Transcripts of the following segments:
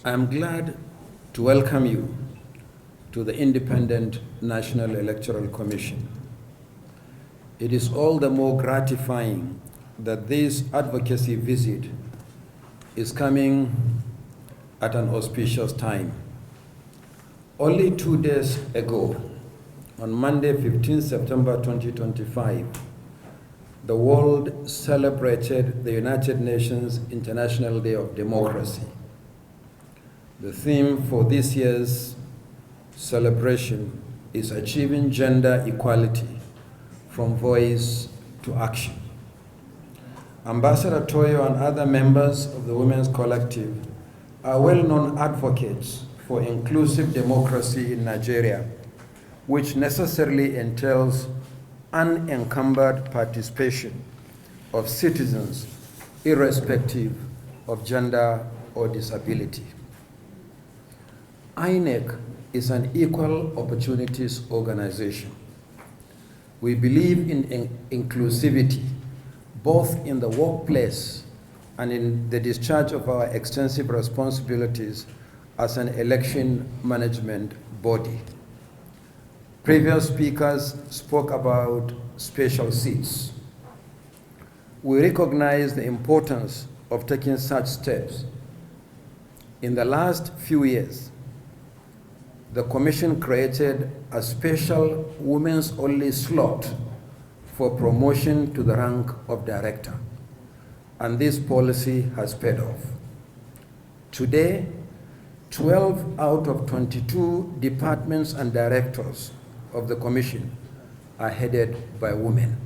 I am glad to welcome you to the Independent National Electoral Commission. It is all the more gratifying that this advocacy visit is coming at an auspicious time. Only 2 days ago, on Monday, 15 September 2025, the world celebrated the United Nations International Day of Democracy. The theme for this year's celebration is achieving gender equality from voice to action. Ambassador Toyo and other members of the Women's Collective are well-known advocates for inclusive democracy in Nigeria, which necessarily entails unencumbered participation of citizens irrespective of gender or disability. INEC is an equal opportunities organization. We believe in inclusivity, both in the workplace and in the discharge of our extensive responsibilities as an election management body. Previous speakers spoke about special seats. We recognize the importance of taking such steps. In the last few years, the Commission created a special women's-only slot for promotion to the rank of director, and this policy has paid off. Today, 12 out of 22 departments and directors of the Commission are headed by women.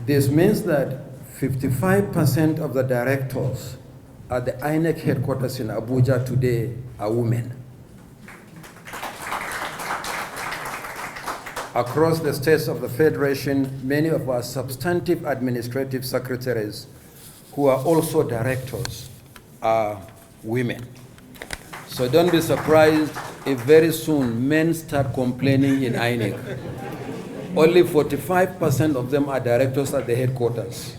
This means that 55% of the directors at the INEC headquarters in Abuja today are women. Across the states of the Federation, many of our substantive administrative secretaries who are also directors are women. So don't be surprised if very soon men start complaining in INEC. Only 45% of them are directors at the headquarters.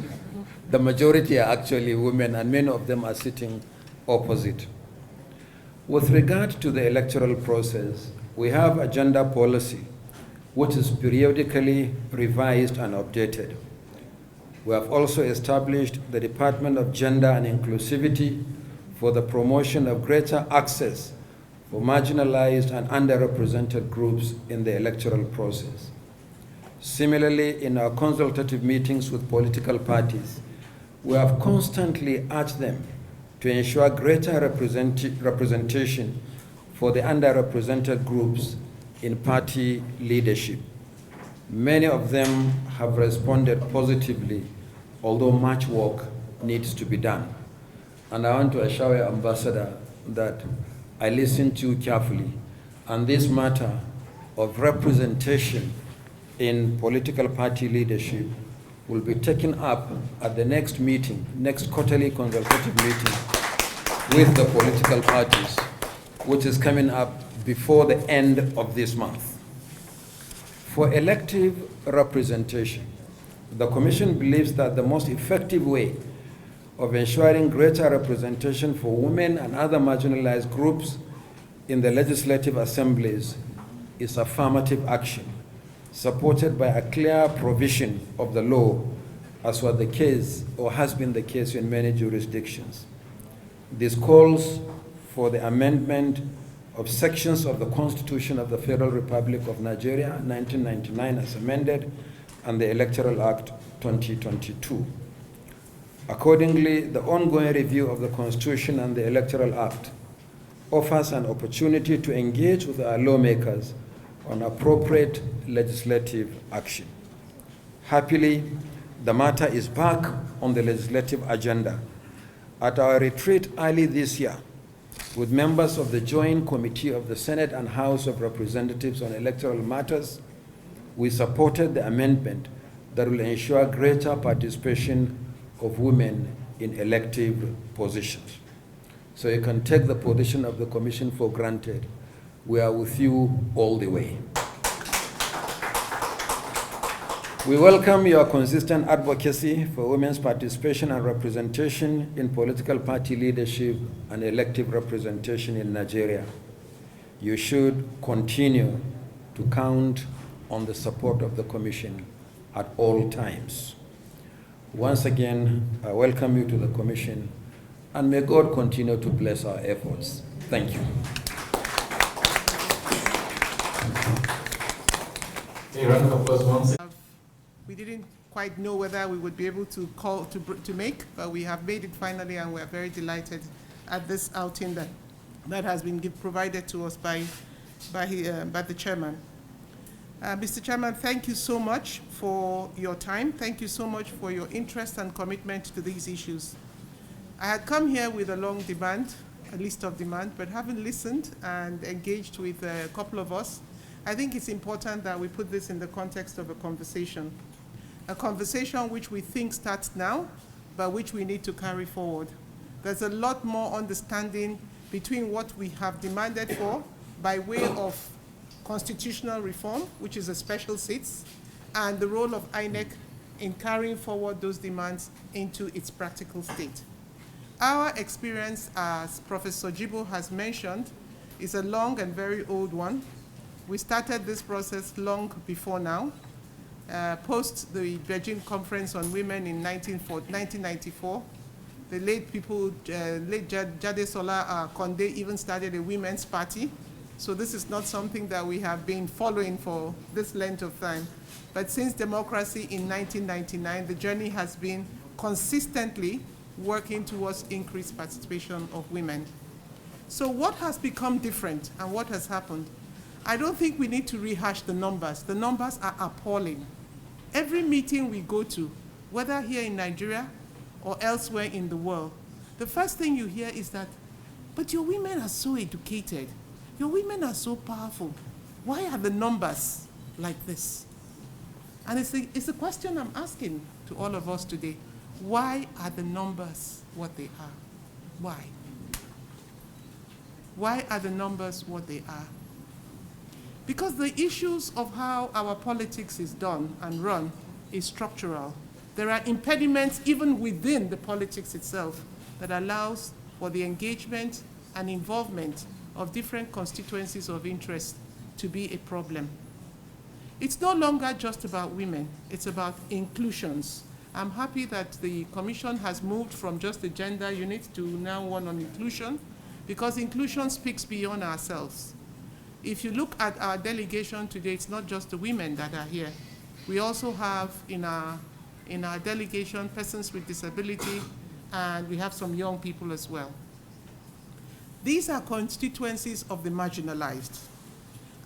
The majority are actually women, and many of them are sitting opposite. With regard to the electoral process, we have a gender policy which is periodically revised and updated. We have also established the Department of Gender and Inclusivity for the promotion of greater access for marginalized and underrepresented groups in the electoral process. Similarly, in our consultative meetings with political parties, we have constantly urged them to ensure greater representation for the underrepresented groups in party leadership. Many of them have responded positively, although much work needs to be done. And I want to assure your ambassador that I listened to you carefully, and this matter of representation in political party leadership will be taken up at the next meeting, next quarterly consultative meeting with the political parties, which is coming up before the end of this month. For elective representation, the Commission believes that the most effective way of ensuring greater representation for women and other marginalized groups in the legislative assemblies is affirmative action, supported by a clear provision of the law, as was the case or has been the case in many jurisdictions. This calls for the amendment of sections of the Constitution of the Federal Republic of Nigeria, 1999 as amended, and the Electoral Act 2022. Accordingly, the ongoing review of the Constitution and the Electoral Act offers an opportunity to engage with our lawmakers on appropriate legislative action. Happily, the matter is back on the legislative agenda. At our retreat early this year, with members of the Joint Committee of the Senate and House of Representatives on Electoral Matters, we supported the amendment that will ensure greater participation of women in elective positions. So you can take the position of the Commission for granted. We are with you all the way. We welcome your consistent advocacy for women's participation and representation in political party leadership and elective representation in Nigeria. You should continue to count on the support of the Commission at all times. Once again, I welcome you to the Commission, and may God continue to bless our efforts. Thank you. A round of applause once. We didn't quite know whether we would be able to call to make, but we have made it finally, and we are very delighted at this outing that has been provided to us by the chairman. Mr. Chairman, thank you so much for your time. Thank you so much for your interest and commitment to these issues. I had come here with a long demand, a list of demand, but having listened and engaged with a couple of us, I think it's important that we put this in the context of a conversation which we think starts now, but which we need to carry forward. There's a lot more understanding between what we have demanded for by way of constitutional reform, which is a special seats, and the role of INEC in carrying forward those demands into its practical state. Our experience, as Professor Jibo has mentioned, is a long and very old one. We started this process long before now, post the Beijing Conference on Women in 1994. The late Jade Sola Konde even started a women's party. So this is not something that we have been following for this length of time. But since democracy in 1999, the journey has been consistently working towards increased participation of women. So what has become different and what has happened? I don't think we need to rehash the numbers. The numbers are appalling. Every meeting we go to, whether here in Nigeria or elsewhere in the world, the first thing you hear is that, but your women are so educated. Your women are so powerful. Why are the numbers like this? And it's a question I'm asking to all of us today. Why are the numbers what they are? Why? Why are the numbers what they are? Because the issues of how our politics is done and run is structural. There are impediments even within the politics itself that allows for the engagement and involvement of different constituencies of interest to be a problem. It's no longer just about women, it's about inclusions. I'm happy that the Commission has moved from just the gender unit to now one on inclusion, because inclusion speaks beyond ourselves. If you look at our delegation today, it's not just the women that are here. We also have in our delegation persons with disability, and we have some young people as well. These are constituencies of the marginalized.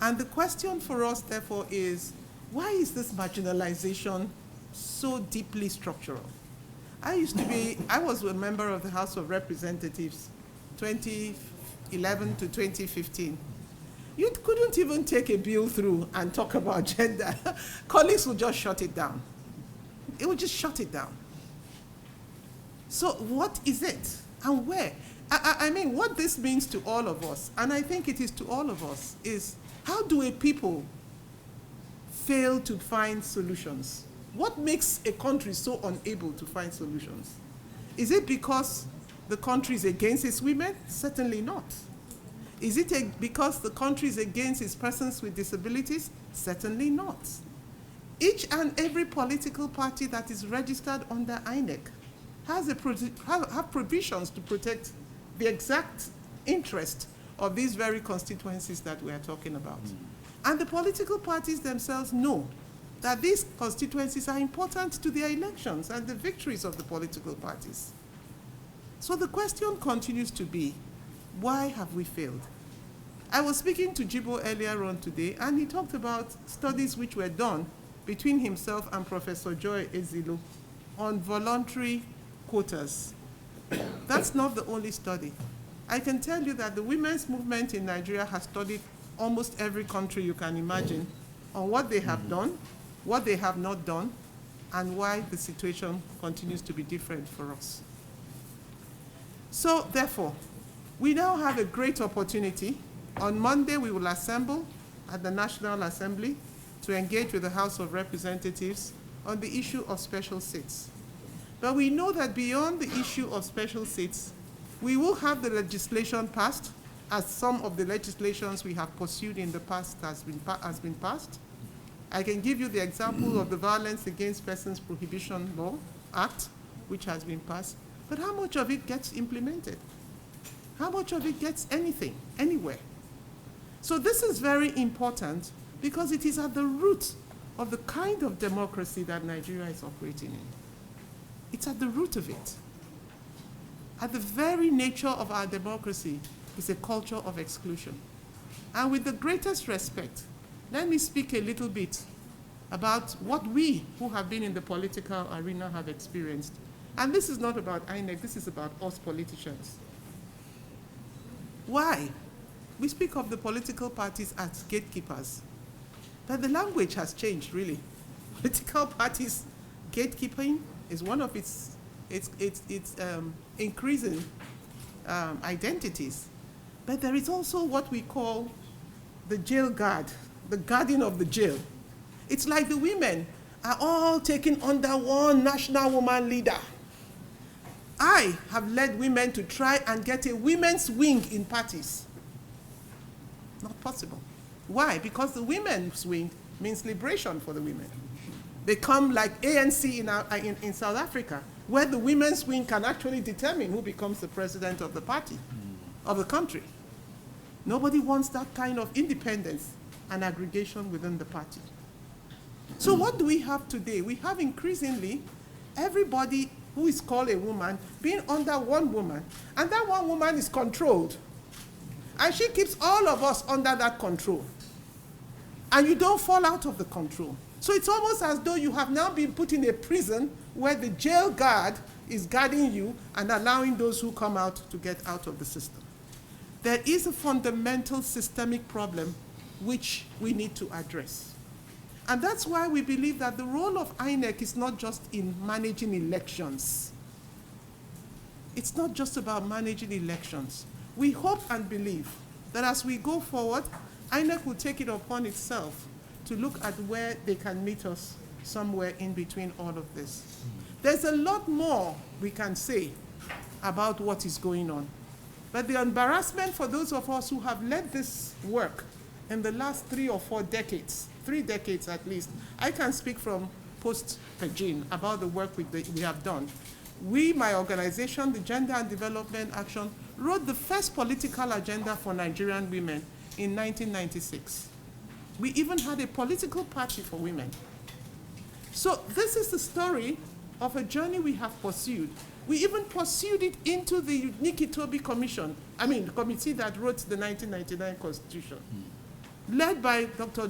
And the question for us, therefore, is, why is this marginalization so deeply structural? I was a member of the House of Representatives 2011 to 2015. You couldn't even take a bill through and talk about gender. Colleagues would just shut it down. It would just shut it down. So what is it and where? I mean, what this means to all of us, and I think it is to all of us, is how do a people fail to find solutions? What makes a country so unable to find solutions? Is it because the country is against its women? Certainly not. Is it because the country is against its persons with disabilities? Certainly not. Each and every political party that is registered under INEC have provisions to protect the exact interest of these very constituencies that we are talking about. And the political parties themselves know that these constituencies are important to their elections and the victories of the political parties. So the question continues to be, why have we failed? I was speaking to Jibo earlier on today, and he talked about studies which were done between himself and Professor Joy Ezilo on voluntary quotas. That's not the only study. I can tell you that the women's movement in Nigeria has studied almost every country you can imagine on what they have done, what they have not done, and why the situation continues to be different for us. So therefore, we now have a great opportunity. On Monday, we will assemble at the National Assembly to engage with the House of Representatives on the issue of special seats. But we know that beyond the issue of special seats, we will have the legislation passed, as some of the legislations we have pursued in the past has been passed. I can give you the example of the Violence Against Persons Prohibition Law Act, which has been passed. But how much of it gets implemented? How much of it gets anything, anywhere? So this is very important because it is at the root of the kind of democracy that Nigeria is operating in. It's at the root of it. At the very nature of our democracy is a culture of exclusion. And with the greatest respect, let me speak a little bit about what we who have been in the political arena have experienced. And this is not about INEC, this is about us politicians. Why? We speak of the political parties as gatekeepers. But the language has changed, really. Political parties gatekeeping is one of its increasing identities. But there is also what we call the jail guard, the guardian of the jail. It's like the women are all taken under one national woman leader. I have led women to try and get a women's wing in parties. Not possible. Why? Because the women's wing means liberation for the women. They come like ANC in South Africa, where the women's wing can actually determine who becomes the president of the party, of the country. Nobody wants that kind of independence and aggregation within the party. So what do we have today? We have increasingly everybody who is called a woman being under one woman, and that one woman is controlled. And she keeps all of us under that control. And you don't fall out of the control. So it's almost as though you have now been put in a prison where the jail guard is guarding you and allowing those who come out to get out of the system. There is a fundamental systemic problem which we need to address. And that's why we believe that the role of INEC is not just in managing elections. It's not just about managing elections. We hope and believe that as we go forward, INEC will take it upon itself to look at where they can meet us somewhere in between all of this. There's a lot more we can say about what is going on. But the embarrassment for those of us who have led this work in the last 3 or 4 decades, 3 decades at least, I can speak from post-Pejin about the work we have done. We, my organization, the Gender and Development Action, wrote the first political agenda for Nigerian women in 1996. We even had a political party for women. So this is the story of a journey we have pursued. We even pursued it into the Nikitobi Commission, the committee that wrote the 1999 Constitution, led by Dr.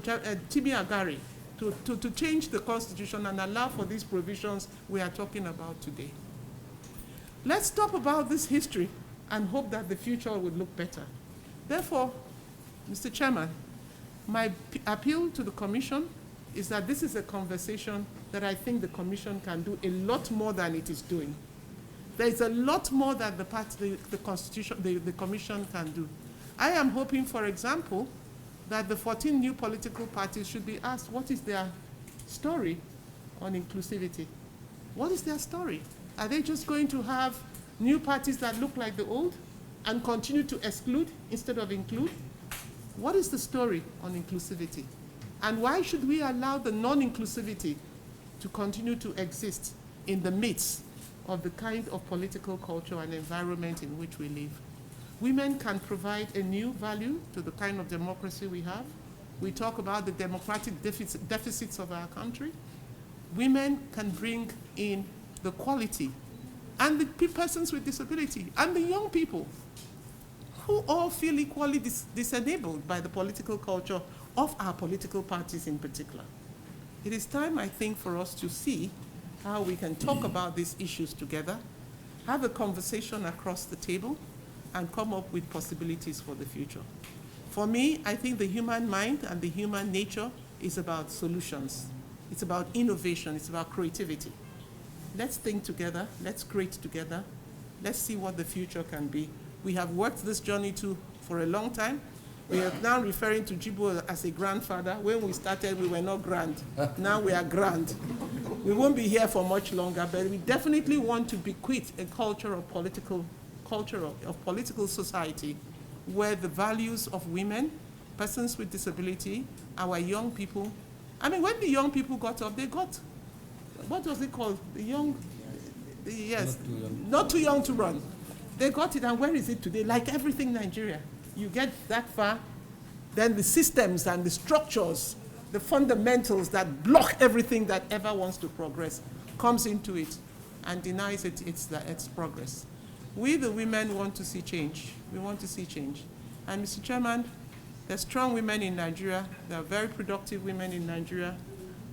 Timi Agari, to change the Constitution and allow for these provisions we are talking about today. Let's stop about this history and hope that the future will look better. Therefore, Mr. Chairman, my appeal to the Commission is that this is a conversation that I think the Commission can do a lot more than it is doing. There is a lot more that the Commission can do. I am hoping, for example, that the 14 new political parties should be asked what is their story on inclusivity. What is their story? Are they just going to have new parties that look like the old and continue to exclude instead of include? What is the story on inclusivity? And why should we allow the non-inclusivity to continue to exist in the midst of the kind of political culture and environment in which we live? Women can provide a new value to the kind of democracy we have. We talk about the democratic deficits of our country. Women can bring in the quality, and the persons with disability, and the young people, who all feel equally disenabled by the political culture of our political parties in particular. It is time, I think, for us to see how we can talk about these issues together, have a conversation across the table, and come up with possibilities for the future. For me, I think the human mind and the human nature is about solutions. It's about innovation, it's about creativity. Let's think together, let's create together, let's see what the future can be. We have worked this journey for a long time. We are now referring to Jibo as a grandfather. When we started, we were not grand. Now we are grand. we won't be here for much longer, but we definitely want to bequeath a culture of political society where the values of women, persons with disability, our young people. I mean, when the young people got up, they got, what was it called? The young, yes, not too young to run. They got it, and where is it today? Like everything in Nigeria, you get that far, then the systems and the structures, the fundamentals that block everything that ever wants to progress comes into it and denies it its progress. We, the women, want to see change. We want to see change. And Mr. Chairman, there's strong women in Nigeria. There are very productive women in Nigeria.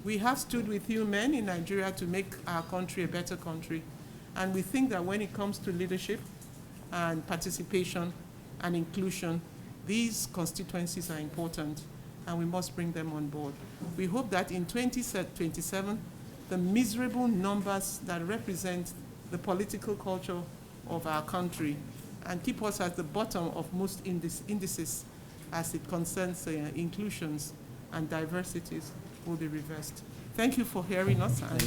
We have stood with you men in Nigeria to make our country a better country. And we think that when it comes to leadership and participation and inclusion, these constituencies are important, and we must bring them on board. We hope that in 2027, the miserable numbers that represent the political culture of our country and keep us at the bottom of most indices as it concerns inclusions and diversities will be reversed. Thank you for hearing us. And,